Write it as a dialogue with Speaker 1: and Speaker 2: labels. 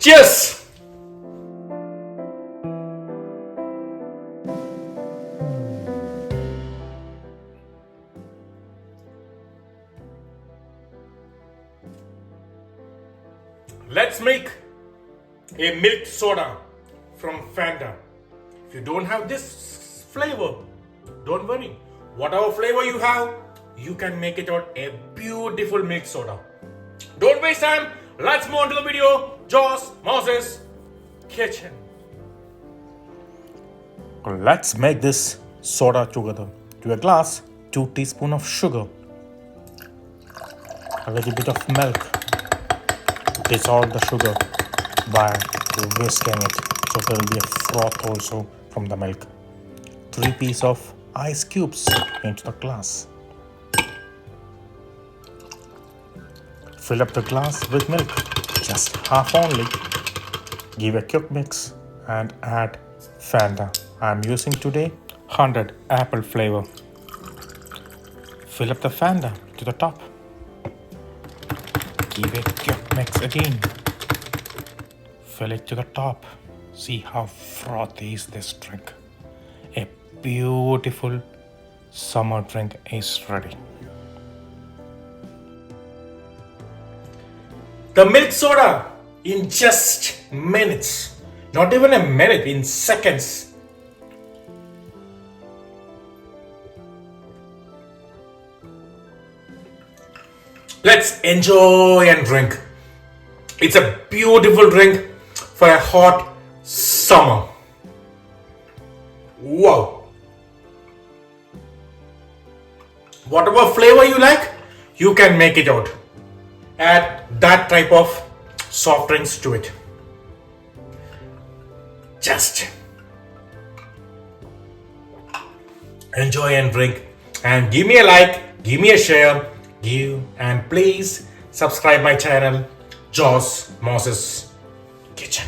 Speaker 1: Cheers! Let's make a milk soda from Fanta. If you don't have this flavor, don't worry. Whatever flavor you have, you can make it out a beautiful milk soda. Don't waste time. Let's move on to the video. Jaws, Moses, kitchen. Let's make this soda together. To a glass, 2 teaspoons of sugar, a little bit of milk. Dissolve the sugar by whisking it, so there will be a froth also from the milk. 3 pieces of ice cubes into the glass. Fill up the glass with milk, just half only. Give a quick mix and add Fanta. I am using today 100 apple flavor. Fill up the Fanta to the top. Give it a quick mix again. Fill it to the top. See how frothy is this drink. A beautiful summer drink is ready. The milk soda in just minutes. Not even a minute, in seconds. Let's enjoy and drink. It's a beautiful drink for a hot summer. Wow. Whatever flavor you like, you can make it out. Add that type of soft drinks to it. Just enjoy and drink, and give me a like, give me a share, and please subscribe my channel, Jaws Moses Kitchen.